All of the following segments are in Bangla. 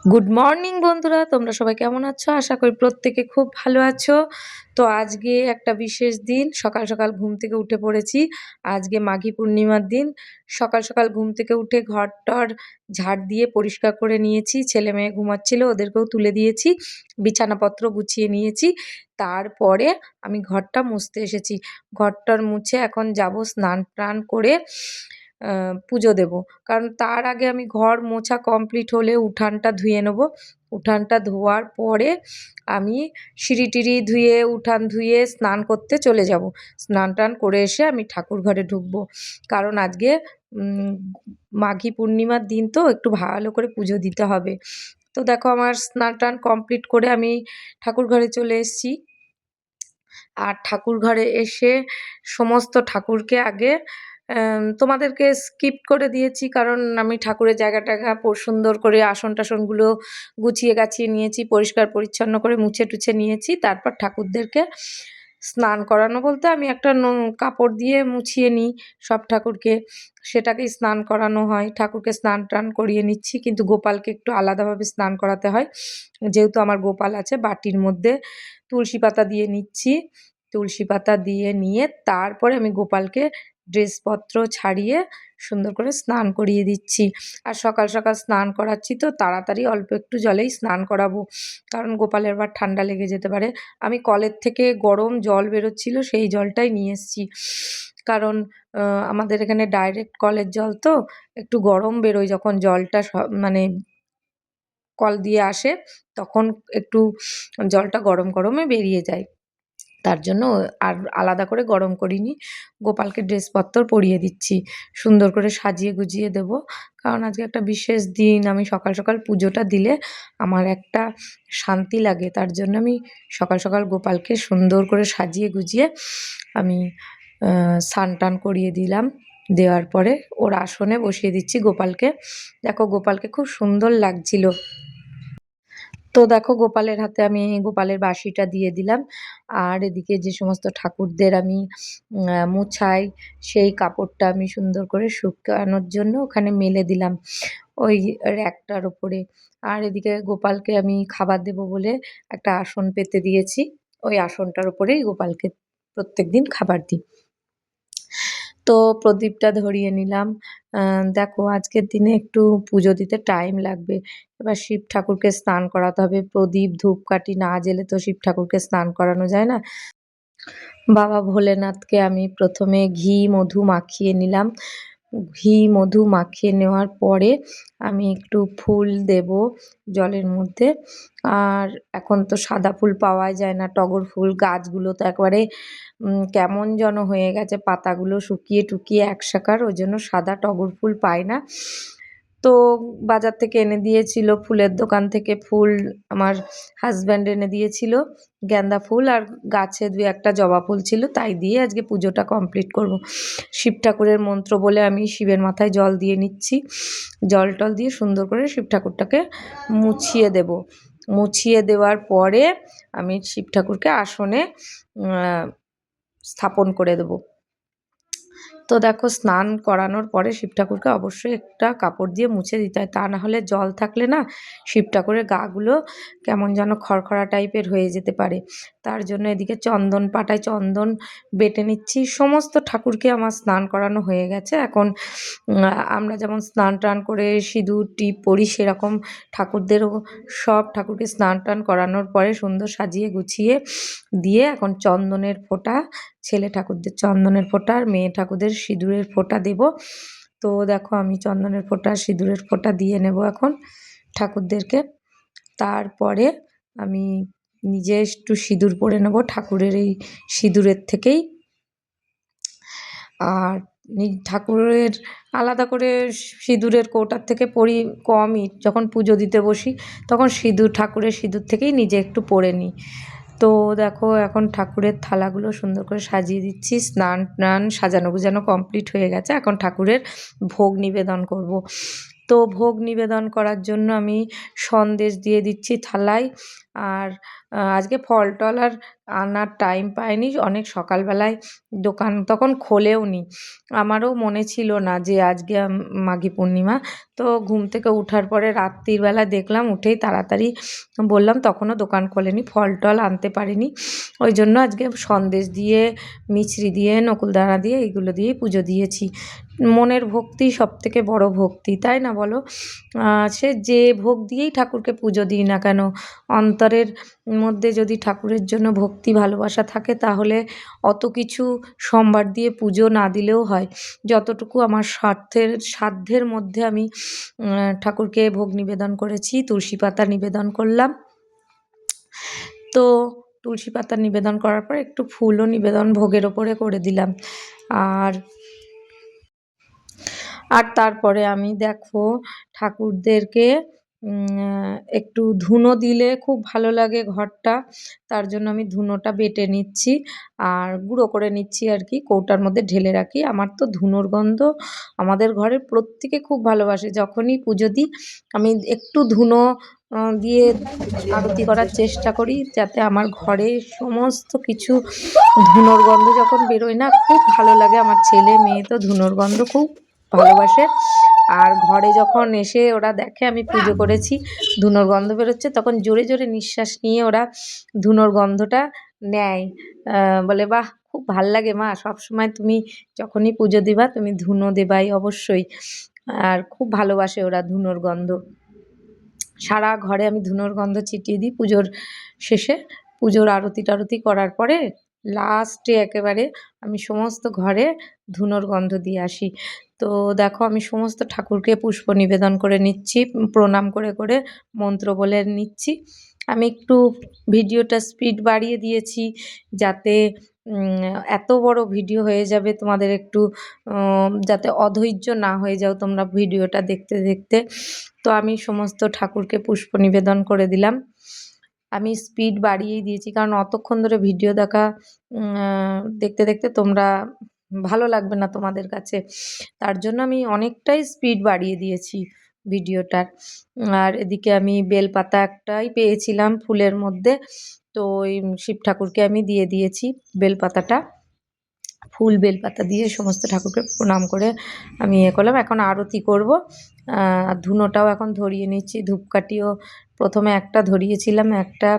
গুড মর্নিং বন্ধুরা, তোমরা সবাই কেমন আছো? আশা করি প্রত্যেকে খুব ভালো আছো। তো আজকে একটা বিশেষ দিন, সকাল সকাল ঘুম থেকে উঠে পড়েছি। আজকে মাঘী পূর্ণিমার দিন। সকাল সকাল ঘুম থেকে উঠে ঘর-টর ঝাড় দিয়ে পরিষ্কার করে নিয়েছি। ছেলে মেয়ে ঘুমাচ্ছিল, ওদেরকেও তুলে দিয়েছি। বিছানাপত্র গুছিয়ে নিয়েছি। তারপরে আমি ঘরটা মুছতে এসেছি। ঘর-টর মুছে এখন যাব স্নান-টান করে পুজো দেব। কারণ তার আগে আমি ঘর মোছা কমপ্লিট হলে উঠানটা ধুয়ে নেব। উঠানটা ধোয়ার পরে আমি সিঁড়ি-টিড়ি ধুয়ে, উঠান ধুয়ে স্নান করতে চলে যাব। স্নান-টান করে এসে আমি ঠাকুর ঘরে ঢুকবো। কারণ আজকে মাঘী পূর্ণিমার দিন তো একটু ভালো করে পুজো দিতে হবে। তো দেখো আমার স্নান-টান কমপ্লিট করে আমি ঠাকুর ঘরে চলে এসেছি। আর ঠাকুর ঘরে এসে সমস্ত ঠাকুরকে আগে তোমাদেরকে স্কিপ করে দিয়েছি, কারণ আমি ঠাকুরের জায়গা-টায়গা সুন্দর করে আসন-টাসনগুলো গুছিয়ে গাছিয়ে নিয়েছি, পরিষ্কার পরিচ্ছন্ন করে মুছে টুছে নিয়েছি। তারপর ঠাকুরদেরকে স্নান করানো বলতে আমি একটা কাপড় দিয়ে মুছিয়ে নিই সব ঠাকুরকে, সেটাকেই স্নান করানো হয়। ঠাকুরকে স্নান-টান করিয়ে নিচ্ছি, কিন্তু গোপালকে একটু আলাদাভাবে স্নান করাতে হয়। যেহেতু আমার গোপাল আছে, বাটির মধ্যে তুলসী পাতা দিয়ে নিচ্ছি। তুলসী পাতা দিয়ে নিয়ে তারপরে আমি গোপালকে ড্রেসপত্র ছাড়িয়ে সুন্দর করে স্নান করিয়ে দিচ্ছি। আর সকাল সকাল স্নান করাচ্ছি তো তাড়াতাড়ি অল্প একটু জলেই স্নান করাবো, কারণ গোপালের আবার ঠান্ডা লেগে যেতে পারে। আমি কলের থেকে গরম জল বেরোচ্ছিল, সেই জলটাই নিয়ে এসেছি। কারণ আমাদের এখানে ডাইরেক্ট কলের জল তো একটু গরম বেরোয়, যখন জলটা মানে কল দিয়ে আসে তখন একটু জলটা গরম গরমে বেরিয়ে যায়। তার জন্য আর আলাদা করে গরম করিনি। গোপালকে ড্রেসপত্র পরিয়ে দিচ্ছি। সুন্দর করে সাজিয়ে গুজিয়ে দেব। কারণ আজকে একটা বিশেষ দিন। আমি সকাল সকাল পুজোটা দিলে আমার একটা শান্তি লাগে। তার জন্য আমি সকাল সকাল গোপালকে সুন্দর করে সাজিয়ে গুজিয়ে আমি স্নান-টান করিয়ে দিলাম। দেওয়ার পরে ওর আসনে বসিয়ে দিচ্ছি গোপালকে। দেখো গোপালকে খুব সুন্দর লাগছিল। তো দেখো গোপালের হাতে আমি গোপালের বাঁশিটা দিয়ে দিলাম। আর এদিকে যে সমস্ত ঠাকুরদের আমি মোছাই, সেই কাপড়টা আমি সুন্দর করে শুকানোর জন্য ওখানে মেলে দিলাম ওই র্যাকটার ওপরে। আর এদিকে গোপালকে আমি খাবার দেবো বলে একটা আসন পেতে দিয়েছি। ওই আসনটার ওপরেই গোপালকে প্রত্যেকদিন খাবার দিই। তো প্রদীপটা ধরিয়ে নিলাম। দেখো আজকের দিনে একটু পুজো দিতে টাইম লাগবে। এবার শিব ঠাকুরকে স্নান করাতে হবে। প্রদীপ ধূপকাঠি না জ্বেলে তো শিব ঠাকুরকে স্নান করানো যায় না। বাবা ভোলেনাথকে আমি প্রথমে ঘি মধু মাখিয়ে নিলাম। ঘি মধু মাখিয়ে নেওয়ার পরে আমি একটু ফুল দেব জলের মধ্যে। আর এখন তো সাদা ফুল পাওয়াই যায় না, টগর ফুল গাছগুলো তো একবারে কেমন যেন হয়ে গেছে, পাতাগুলো শুকিয়ে টুকিয়ে একসাকার, ওই জন্য সাদা টগর ফুল পাই না। তো বাজার থেকে এনে দিয়েছিল, ফুলের দোকান থেকে ফুল আমার হাজব্যান্ড এনে দিয়েছিল, গাঁদা ফুল আর গাছে ২-১টা জবা ফুল ছিল, তাই দিয়ে আজকে পুজোটা কমপ্লিট করব। শিব ঠাকুরের মন্ত্র বলে আমি শিবের মাথায় জল দিয়ে নিচ্ছি। জল টল দিয়ে সুন্দর করে শিব ঠাকুরটাকে মুছিয়ে দেব। মুছিয়ে দেওয়ার পরে আমি শিব ঠাকুরকে আসনে স্থাপন করে দেব। তো দেখো স্নান করানোর পরে শিব ঠাকুরকে অবশ্যই একটা কাপড় দিয়ে মুছে দিতে হয়, তা না হলে জল থাকলে না শিব ঠাকুরের গাগুলো কেমন যেন খড়খড়া টাইপের হয়ে যেতে পারে। তার জন্য এদিকে চন্দন পাটায় চন্দন বেটে নিচ্ছি। সমস্ত ঠাকুরকে আমার স্নান করানো হয়ে গেছে। এখন আমরা যেমন স্নান টান করে সিঁদুর টিপ পরি, সেরকম ঠাকুরদেরও সব ঠাকুরকে স্নান টান করানোর পরে সুন্দর সাজিয়ে গুছিয়ে দিয়ে এখন চন্দনের ফোঁটা, ছেলে ঠাকুরদের চন্দনের ফোঁটা আর মেয়ে ঠাকুরদের সিঁদুরের ফোঁটা দেব। তো দেখো আমি চন্দনের ফোঁটা সিঁদুরের ফোঁটা দিয়ে নেব এখন ঠাকুরদেরকে। তারপরে আমি নিজে একটু সিঁদুর পরে নেব ঠাকুরের এই সিঁদুরের থেকেই। আর ঠাকুরের আলাদা করে সিঁদুরের কৌটার থেকে পরি কমই, যখন পুজো দিতে বসি তখন সিঁদুর ঠাকুরের সিঁদুর থেকেই নিজে একটু পরে নিই। তো দেখো এখন ঠাকুরের থালাগুলো সুন্দর করে সাজিয়ে দিচ্ছি। স্নান টান সাজানো গুজানো কমপ্লিট হয়ে গেছে। এখন ঠাকুরের ভোগ নিবেদন করব। তো ভোগ নিবেদন করার জন্য আমি সন্দেশ দিয়ে দিচ্ছি থালায়। আর আজকে ফল টল আর আনার টাইম পাইনি, অনেক সকালবেলায় দোকান তখন খোলেওনি। আমারও মনে ছিল না যে আজকে মাঘী পূর্ণিমা। তো ঘুম থেকে ওঠার পরে রাত্রির বেলা দেখলাম, উঠেই তাড়াতাড়ি বললাম, তখনও দোকান খোলেনি, ফল টল আনতে পারিনি। ওই জন্য আজকে সন্দেশ দিয়ে, মিছরি দিয়ে, নকুলদানা দিয়ে, এইগুলো দিয়েই পুজো দিয়েছি। মনের ভক্তি সবথেকে বড় ভক্তি, তাই না বলো? সে যে ভোগ দিয়েই ঠাকুরকে পুজো দিই না কেন, অন্তরের মধ্যে যদি ঠাকুরের জন্য ভক্তি ভালোবাসা থাকে, তাহলে অত কিছু সোমবার দিয়ে পুজো না দিলেও হয়। যতটুকু আমার সাধ্যের মধ্যে আমি ঠাকুরকে ভোগ নিবেদন করেছি, তুলসী পাতা নিবেদন করলাম। তো তুলসী পাতা নিবেদন করার পর একটু ফুলও নিবেদন ভোগের ওপরে করে দিলাম। আর তারপরে আমি দেখো ঠাকুরদেরকে একটু ধুনো দিলে খুব ভালো লাগে ঘরটা, তার জন্য আমি ধুনোটা বেটে নিচ্ছি আর গুঁড়ো করে নিচ্ছি আর কি, কৌটার মধ্যে ঢেলে রাখি। আমার তো ধুনোর গন্ধ আমাদের ঘরের প্রত্যেকে খুব ভালোবাসে। যখনই পুজো দিই আমি একটু ধুনো দিয়ে আরতি করার চেষ্টা করি, যাতে আমার ঘরে সমস্ত কিছু ধুনোর গন্ধ যখন বেরোয় না, খুব ভালো লাগে। আমার ছেলে মেয়ে তো ধুনোর গন্ধ খুব ভালোবাসে। আর ঘরে যখন এসে ওরা দেখে আমি পুজো করেছি, ধুনোর গন্ধ বেরোচ্ছে, তখন জোরে জোরে নিঃশ্বাস নিয়ে ওরা ধুনোর গন্ধটা নেয়। বলে, বাহ, খুব ভাল লাগে মা, সবসময় তুমি যখনই পুজো দিবা তুমি ধুনো দেবাই অবশ্যই। আর খুব ভালোবাসে ওরা ধুনোর গন্ধ। সারা ঘরে আমি ধুনোর গন্ধ ছিটিয়ে দিই পুজোর শেষে। পুজোর আরতি টারতি করার পরে লাস্টে একেবারে আমি সমস্ত ঘরে ধুনোর গন্ধ দিয়ে আসি। তো দেখো আমি সমস্ত ঠাকুরকে পুষ্প নিবেদন করে নিচ্ছি, প্রণাম করে করে মন্ত্র বলে নিচ্ছি। আমি একটু ভিডিওটা স্পিড বাড়িয়ে দিয়েছি, যাতে এত বড় ভিডিও হয়ে যাবে, তোমাদের একটু যাতে অধৈর্য না হয়ে যাও তোমরা ভিডিওটা দেখতে দেখতে। তো আমি সমস্ত ঠাকুরকে পুষ্প নিবেদন করে দিলাম। আমি স্পিড বাড়িয়েই দিয়েছি, কারণ অতক্ষণ ধরে ভিডিও দেখতে দেখতে তোমরা ভালো লাগবে না তোমাদের কাছে, তার জন্য আমি অনেকটাই স্পিড বাড়িয়ে দিয়েছি ভিডিওটার। আর এদিকে আমি বেলপাতা একটাই পেয়েছিলাম ফুলের মধ্যে, তো ওই শিব ঠাকুরকে আমি দিয়ে দিয়েছি বেলপাতাটা। ফুল বেলপাতা দিয়ে সমস্ত ঠাকুরকে প্রণাম করে আমি করলাম। এখন আরতি করব। আর ধুনোটাও এখন ধরিয়ে নিচ্ছি। ধূপকাঠিও প্রথমে একটা ধরিয়েছিলাম, একটা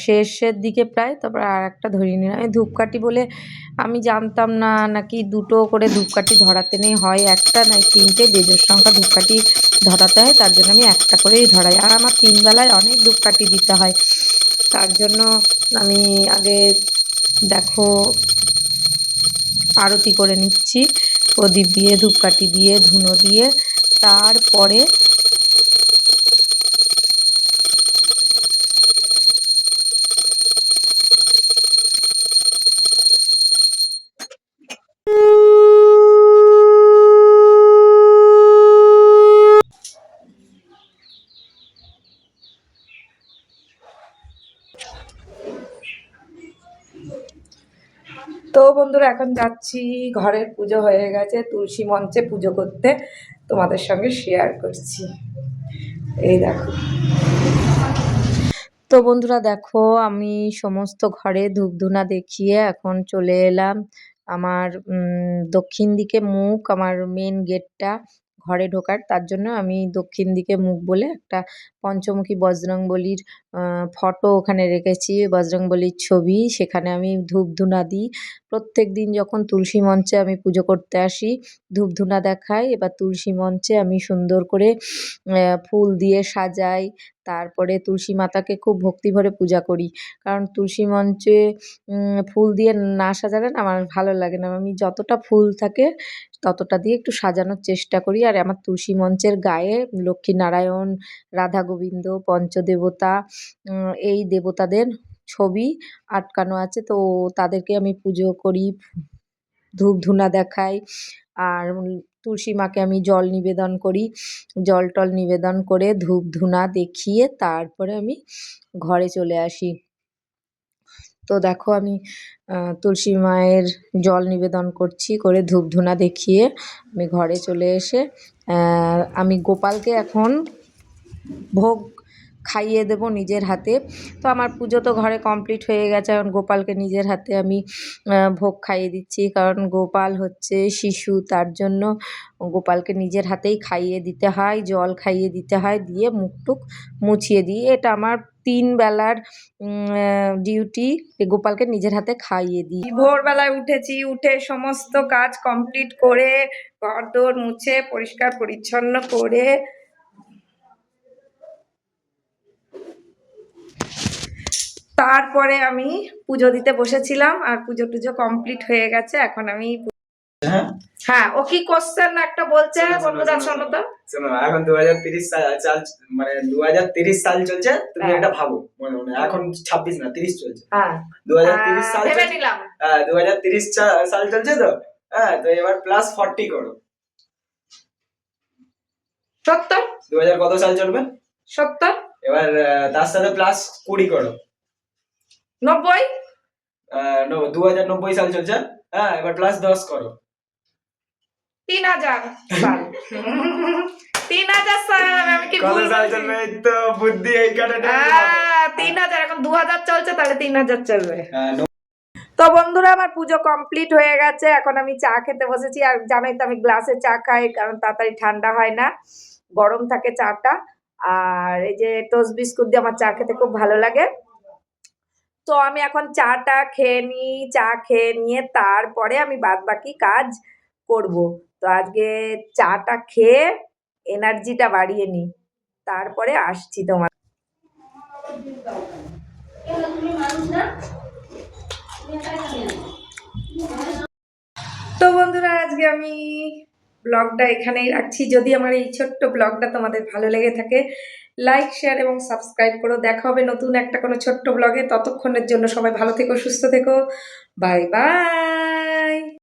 শেষের দিকে প্রায়, তারপর আর একটা ধরিয়ে নিলাম। এই ধূপকাঠি বলে আমি জানতাম না, নাকি দুটো করে ধূপকাঠি ধরাতে নেই, হয় একটা নয় তিনটে, বেজোড় সংখ্যা ধূপকাঠি ধরাতে হয়, তার জন্য আমি একটা করেই ধরাই। আর আমার 3 বেলায় অনেক ধূপকাঠি দিতে হয়, তার জন্য আমি আগে দেখো আরতি করে নিচ্ছি প্রদীপ দিয়ে, ধূপকাঠি দিয়ে, ধুনো দিয়ে। তারপরে তো বন্ধুরা এখন যাচ্ছি, ঘরের পুজো হয়ে গেছে, তুলসী মঞ্চে পুজো করতে, তোমাদের সঙ্গে শেয়ার করছি। এই দেখো। তো বন্ধুরা দেখো আমি সমস্ত ঘরে ধূপধুনা দেখিয়ে এখন চলে এলাম আমার দক্ষিণ দিকে মুখ, আমার মেন গেটটা ঘরে ঢোকার, তার জন্য আমি দক্ষিণ দিকে মুখ বলে একটা পঞ্চমুখী বজরংবলীর ফটো ওখানে রেখেছি, বজরংবলীর ছবি, সেখানে আমি ধূপধুনা দিই। প্রত্যেক দিন যখন তুলসী মঞ্চে আমি পুজো করতে আসি ধূপধুনা দেখাই, এবার তুলসী মঞ্চে আমি সুন্দর করে ফুল দিয়ে সাজাই। তারপরে তুলসী মাতাকে খুব ভক্তি ভরে পূজা করি, কারণ তুলসী মঞ্চে ফুল দিয়ে না সাজালে না আমার ভালো লাগে না। আমি যতটা ফুল থাকে ততটা দিয়ে একটু সাজানোর চেষ্টা করি। আর আমার তুলসী মঞ্চের গায়ে লক্ষ্মীনারায়ণ, রাধা গোবিন্দ, পঞ্চদেবতা, এই দেবতাদের ছবি আটকানো আছে, তো তাদেরকে আমি পুজো করি, ধূপধুনা দেখাই। আর তুলসী মাকে আমি জল নিবেদন করি, জল টল নিবেদন করে ধূপধুনা দেখিয়ে তারপরে আমি ঘরে চলে আসি। তো দেখো আমি তুলসী মায়ের জল নিবেদন করছি, করে ধূপধুনা দেখিয়ে আমি ঘরে চলে এসে আমি গোপালকে এখন ভোগ খাইয়ে দেব নিজের হাতে। তো আমার পুজো তো ঘরে কমপ্লিট হয়ে গেছে, এখন গোপালকে নিজের হাতে আমি ভোগ খাইয়ে দিচ্ছি, কারণ গোপাল হচ্ছে শিশু, তার জন্য গোপালকে নিজের হাতেই খাইয়ে দিতে হয়, জল খাইয়ে দিতে হয়, দিয়ে মুখ টুক মুছিয়ে দিই। এটা আমার 3 বেলার ডিউটি, গোপালকে নিজের হাতে খাইয়ে দিই। ভোরবেলায় উঠেছি, উঠে সমস্ত কাজ কমপ্লিট করে ঘরদোর মুছে পরিষ্কার পরিচ্ছন্ন করে তারপরে আমি পুজো দিতে বসেছিলাম, আর পুজো টুজো কমপ্লিট হয়ে গেছে। এখন আমি হ্যাঁ, ও কি কোশ্চেন একটা বলছে, বন্ধুরা শোনো তো। শোনো, এখন 2030 সাল, মানে 2030 সাল চলছে। তুমি এটা ভাবো মনে মনে, এখন 26 না 30 চলছে। হ্যাঁ, 2030 সাল ভেবে নিলাম। 2030 সাল চলছে তো। হ্যাঁ, তো এবার প্লাস 40 করো। 70। 2000 কত সাল চলবে? 70। এবার তার সাথে প্লাস 20 করো। 90। 2090 সাল চলছে। হ্যাঁ, এবার প্লাস 10 করো। 3000 সাল। 3000 সাল। আমি কি কত সাল চলবে? এই তো বুদ্ধি এই কাটাটা। 3000, এখন 2000 চলছে, তাহলে 3000 চলবে। তো বন্ধুরা, আমার পুজো কমপ্লিট হয়ে গেছে, এখন আমি চা খেতে বসেছি। আর জানোই তো আমি গ্লাসে চা খাই, কারণ তাড়াতাড়ি ঠান্ডা হয় না, গরম থাকে চাটা। আর এই যে টোস্ট বিস্কুট দিয়ে আমার চা খেতে খুব ভালো লাগে। তো আমি এখন চাটা খেয়ে নিই, চা খেয়ে নিয়ে তারপরে আমি বাদ বাকি কাজ করব। তো আজকে চাটা খেয়ে এনার্জিটা বাড়িয়ে নিই, তারপরে আসছি তোমার। তো বন্ধুরা, আজকে আমি ব্লগটা এখানেই রাখছি। যদি আমার এই ছোট্ট ব্লগটা তোমাদের ভালো লেগে থাকে, লাইক, শেয়ার এবং সাবস্ক্রাইব করো। দেখা হবে নতুন একটা কোনো ছোট্ট ব্লগে। ততক্ষণের জন্য সবাই ভালো থেকো, সুস্থ থেকো। Bye bye.